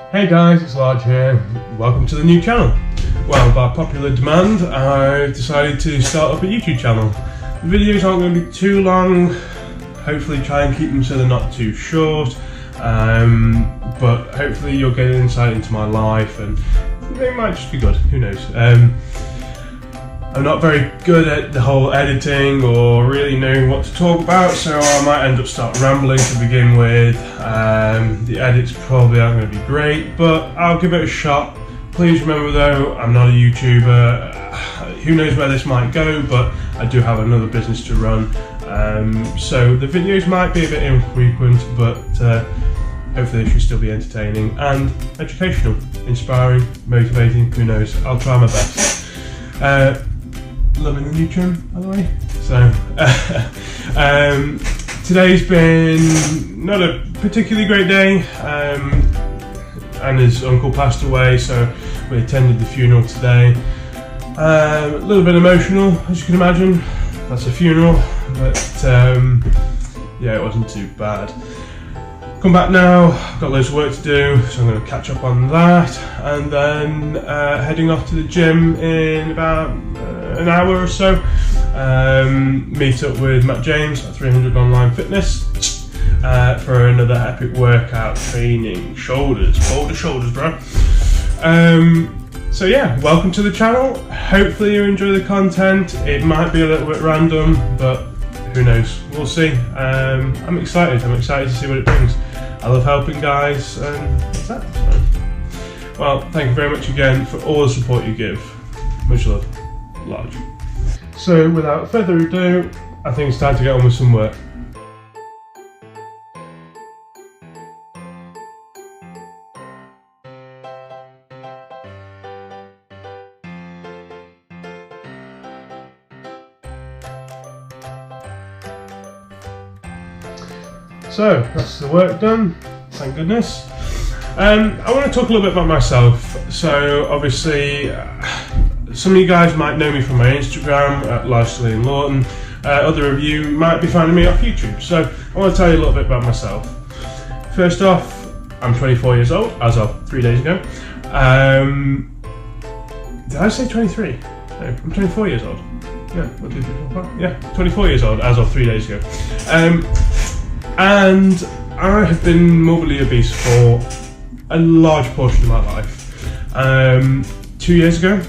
Hey guys, it's Large here. Welcome to the new channel. Well, by popular demand, I've decided to start up a YouTube channel. The videos aren't going to be too long. Hopefully try and keep them so they're not too short. But hopefully you'll get an insight into my life and they might just be good, who knows. I'm not very good at the whole editing or really knowing what to talk about, so I might end up start rambling to begin with. The edits probably aren't going to be great, but I'll give it a shot. Please remember though, I'm not a YouTuber. Who knows where this might go, but I do have another business to run. So the videos might be a bit infrequent, but hopefully they should still be entertaining and educational, inspiring, motivating, who knows. I'll try my best. Loving the new trim, by the way. So, today's been not a particularly great day. Anna's uncle passed away, so we attended the funeral today. A little bit emotional, as you can imagine. That's a funeral, but yeah, it wasn't too bad. Come back now, I've got loads of work to do, so I'm going to catch up on that, and then heading off to the gym in about an hour or so. Meet up with Matt James at 300 Online Fitness for another epic workout training. Shoulders, boulder shoulders, bro. So yeah, welcome to the channel. Hopefully you enjoy the content. It might be a little bit random, but who knows, we'll see. I'm excited to see what it brings. I love helping guys, and that's that. So, well, thank you very much again for all the support you give. Much love, Large. So without further ado, I think it's time to get on with some work. So that's the work done, thank goodness. I want to talk a little bit about myself. So obviously, some of you guys might know me from my Instagram at LargeCeline-Lawton. Other of you might be finding me off YouTube. So I want to tell you a little bit about myself. First off, I'm 24 years old, as of 3 days ago. Did I say 23? No, I'm 24 years old. Yeah, 1, 2, 3, 4, 5. Yeah, 24 years old as of 3 days ago. And I have been morbidly obese for a large portion of my life. 2 years ago,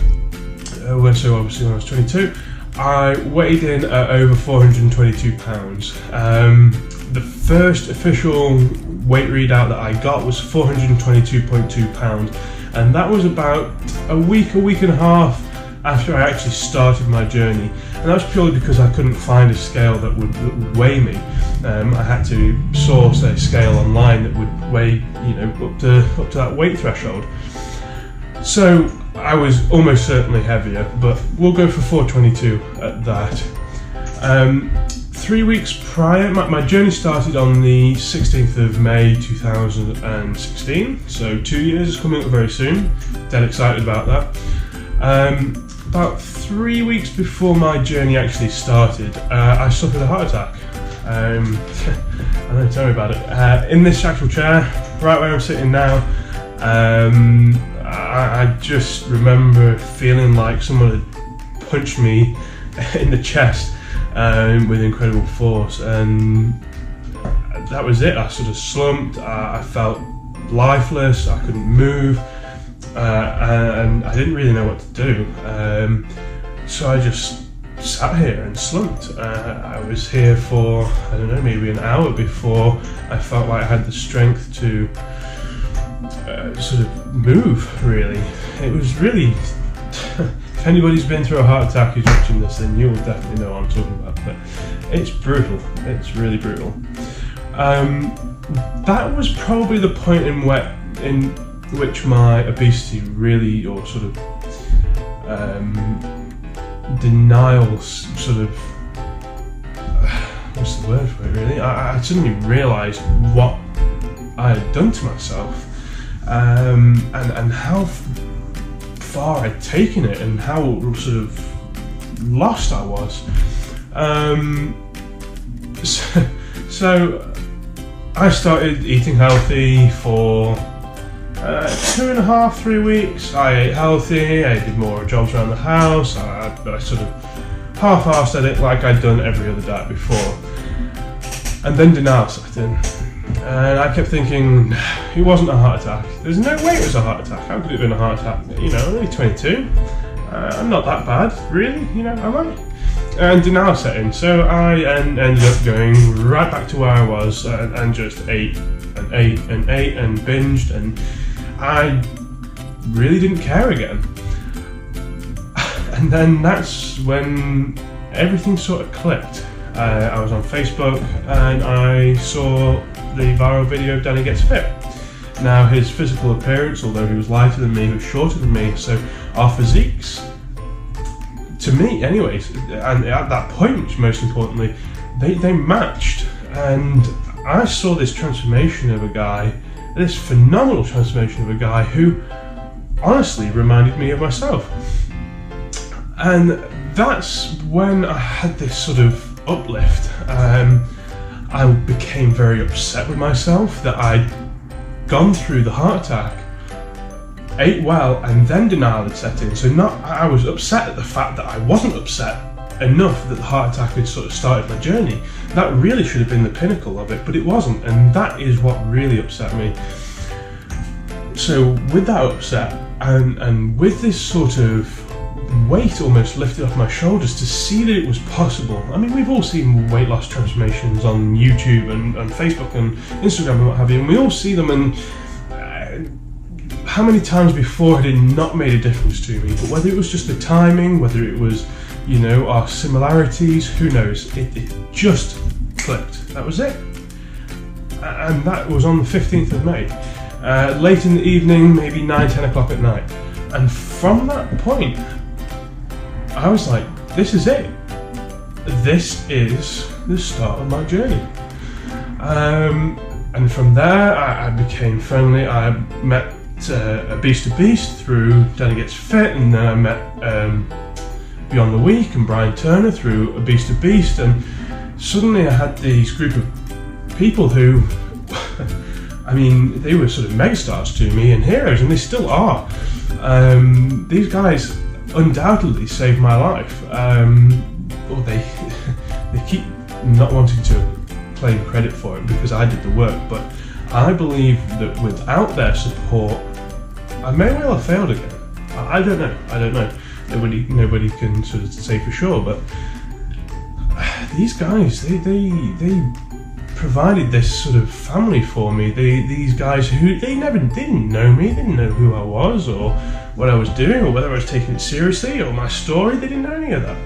so obviously when I was 22, I weighed in at over 422 pounds. The first official weight readout that I got was 422.2 pounds, and that was about a week and a half after I actually started my journey, and that was purely because I couldn't find a scale that would weigh me. I had to source a scale online that would weigh, up to that weight threshold. So I was almost certainly heavier, but we'll go for 422 at that. 3 weeks prior, my journey started on the 16th of May 2016, so 2 years is coming up very soon. Dead excited about that. About 3 weeks before my journey actually started, I suffered a heart attack. I know, tell me about it. In this actual chair, right where I'm sitting now, I just remember feeling like someone had punched me in the chest with incredible force, and that was it. I sort of slumped, I felt lifeless, I couldn't move. And I didn't really know what to do, so I just sat here and slumped. I was here for, I don't know, maybe an hour before I felt like I had the strength to sort of move, really. It was really, if anybody's been through a heart attack who's watching this, then you'll definitely know what I'm talking about, but it's brutal, it's really brutal. That was probably the point in which my obesity really, or sort of denial, sort of, what's the word for it really? I suddenly realised what I had done to myself, and how far I'd taken it, and how sort of lost I was. So I started eating healthy for 2.5, 3 weeks, I ate healthy, I did more jobs around the house, I sort of half-assed it like I'd done every other diet before. And then denial set in. And I kept thinking, it wasn't a heart attack. There's no way it was a heart attack. How could it have been a heart attack? You know, I'm only 22. I'm not that bad, really, you know, am I? And denial set in. So I ended up going right back to where I was and just ate and ate and ate and binged, and I really didn't care again. And then that's when everything sort of clicked. I was on Facebook and I saw the viral video of Danny Gets Fit. Now, his physical appearance, although he was lighter than me, he was shorter than me, so our physiques, to me anyways, and at that point, most importantly, they matched. And I saw this transformation of a guy, this phenomenal transformation of a guy who honestly reminded me of myself. And that's when I had this sort of uplift. I became very upset with myself that I'd gone through the heart attack, ate well, and then denial had set in. So I was upset at the fact that I wasn't upset enough that the heart attack had sort of started my journey. That really should have been the pinnacle of it, but it wasn't, and that is what really upset me. So with that upset, and with this sort of weight almost lifted off my shoulders to see that it was possible. I mean, we've all seen weight loss transformations on YouTube and Facebook and Instagram and what have you, and we all see them, and how many times before had it not made a difference to me? But whether it was just the timing, whether it was, you know, our similarities, who knows, it just clicked. That was it. And that was on the 15th of May. Late in the evening, maybe 9, 10 o'clock at night. And from that point, I was like, this is it. This is the start of my journey. And from there, I became friendly. I met Beast to Beast through Danny Gets Fit, and then I met Beyond the Week and Brian Turner through A Beast to Beast, and suddenly I had these group of people who, I mean, they were sort of megastars to me and heroes, and they still are. These guys undoubtedly saved my life. Or they keep not wanting to claim credit for it because I did the work, but I believe that without their support, I may well have failed again. I don't know. Nobody can sort of say for sure, but these guys, they provided this sort of family for me. These guys who didn't know me, didn't know who I was or what I was doing or whether I was taking it seriously or my story. They didn't know any of that.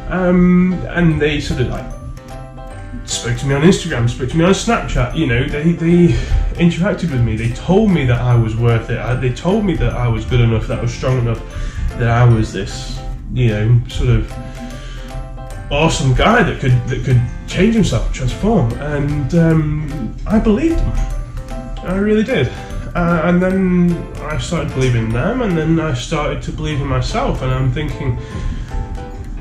And they sort of like spoke to me on Instagram, spoke to me on Snapchat. You know, they interacted with me. They told me that I was worth it. They told me that I was good enough, that I was strong enough, that I was this, you know, sort of awesome guy that could change himself, transform, and I believed him. I really did. And then I started believing them, and then I started to believe in myself, and I'm thinking,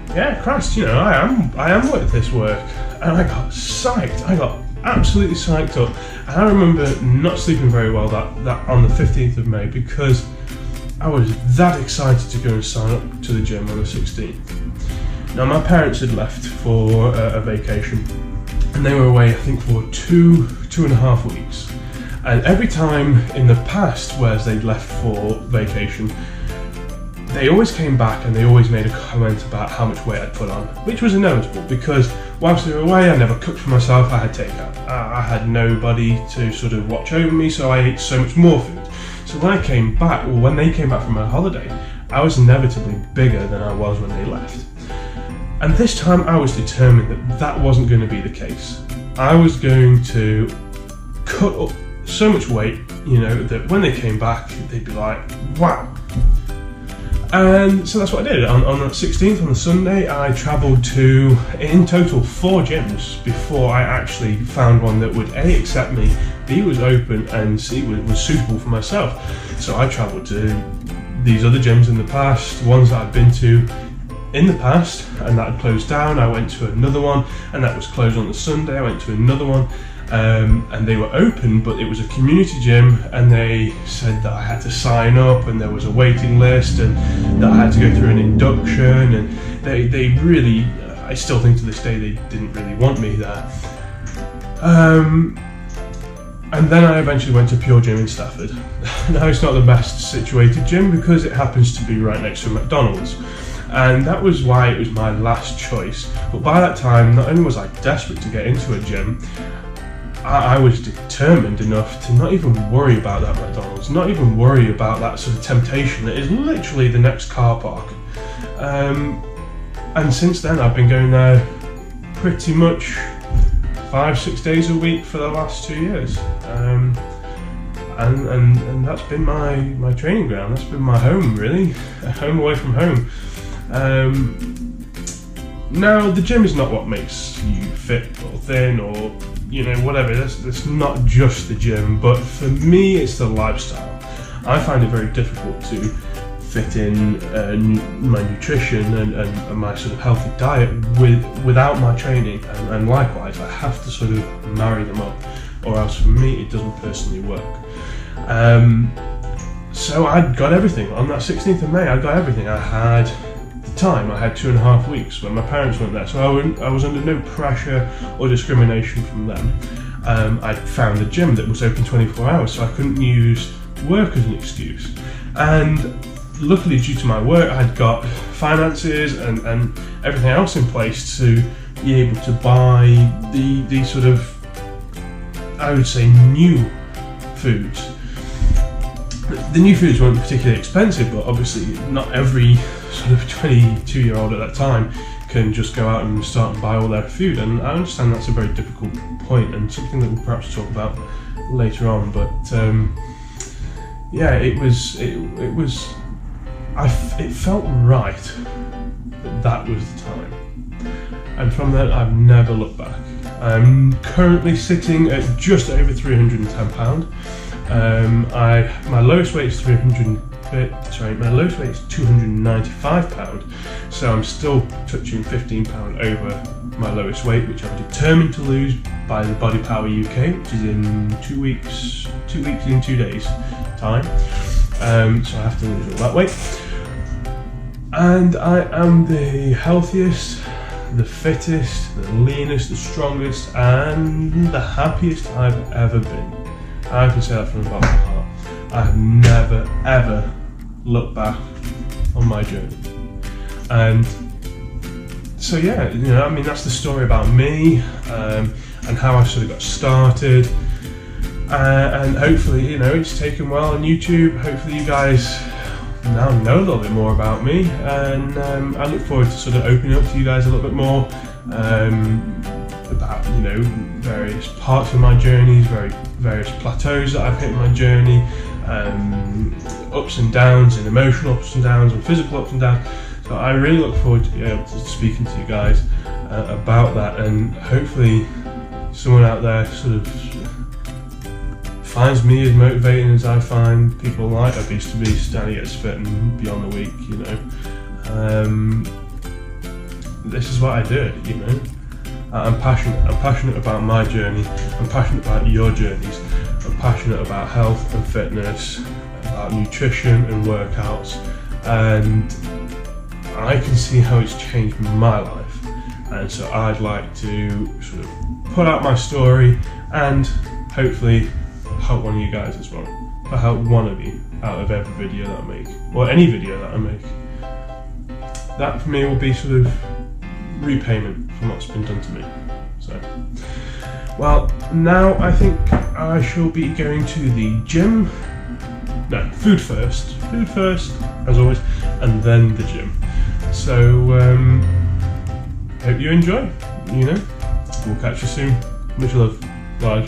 yeah, Christ, you know, I am worth this work. And I got psyched. I got absolutely psyched up. And I remember not sleeping very well that on the 15th of May because I was that excited to go and sign up to the gym on the 16th. Now, my parents had left for a vacation, and they were away, I think, for 2.5 weeks. And every time in the past, whereas they'd left for vacation, they always came back and they always made a comment about how much weight I'd put on, which was inevitable because whilst they were away, I never cooked for myself. I had takeout. I had nobody to sort of watch over me, so I ate so much more food. So when I came back, or when they came back from my holiday, I was inevitably bigger than I was when they left. And this time I was determined that that wasn't going to be the case. I was going to cut up so much weight, you know, that when they came back, they'd be like, wow. And so that's what I did. On the 16th, on the Sunday, I travelled to, in total, 4 gyms before I actually found one that would A, accept me, B, was open, and C, was suitable for myself. So I travelled to these other gyms in the past, ones that I'd been to in the past, and that had closed down. I went to another one, and that was closed on the Sunday. I went to another one, and they were open, but it was a community gym, and they said that I had to sign up, and there was a waiting list, and that I had to go through an induction, and they really, I still think to this day, they didn't really want me there. And then I eventually went to Pure Gym in Stafford. Now it's not the best situated gym because it happens to be right next to a McDonald's. And that was why it was my last choice. But by that time, not only was I desperate to get into a gym, I was determined enough to not even worry about that McDonald's, not even worry about that sort of temptation that is literally the next car park. And since then I've been going there pretty much 5-6 days a week for the last 2 years. And that's been my training ground, that's been my home really, a home away from home. Now the gym is not what makes you fit or thin or whatever, that's not just the gym, but for me it's the lifestyle. I find it very difficult to fit in my nutrition and my sort of healthy diet without my training, and likewise I have to sort of marry them up, or else for me it doesn't personally work. So I got everything on that 16th of May. I got everything. I had the time. I had 2.5 weeks when my parents weren't there, so I was under no pressure or discrimination from them. I found a gym that was open 24 hours, so I couldn't use work as an excuse. And luckily, due to my work, I had got finances and everything else in place to be able to buy the sort of, I would say, new foods. The new foods weren't particularly expensive, but obviously not every sort of 22-year-old at that time can just go out and start and buy all their food, and I understand that's a very difficult point and something that we'll perhaps talk about later on. But yeah, it felt right that was the time, and from then I've never looked back. I'm currently sitting at just over £310. My lowest weight is my lowest weight is £295, so I'm still touching £15 over my lowest weight, which I'm determined to lose by the Body Power UK, which is in 2 weeks in 2 days time. So I have to lose all that weight, and I am the healthiest, the fittest, the leanest, the strongest, and the happiest I've ever been. I can say that from the bottom of my heart. I have never ever looked back on my journey. And so yeah, I mean, that's the story about me, and how I sort of got started. And hopefully, it's taken well on YouTube. Hopefully you guys now know a little bit more about me, and I look forward to sort of opening up to you guys a little bit more about various parts of my journeys, various plateaus that I've hit in my journey, ups and downs, and emotional ups and downs, and physical ups and downs. So I really look forward to being able to speaking to you guys about that, and hopefully someone out there sort of finds me as motivating as I find people like Beast to Beast, Danny Gets Fit, and Beyond the Week. This is what I do. I'm passionate about my journey. I'm passionate about your journeys. I'm passionate about health and fitness, about nutrition and workouts, and I can see how it's changed my life. And so I'd like to sort of put out my story and hopefully help one of you guys as well, or help one of you out of every video that I make, or any video that I make. That for me will be sort of repayment for what's been done to me. So, well, now I think I shall be going to the gym. No, food first as always, and then the gym. So hope you enjoy. We'll catch you soon. Much love. Bye.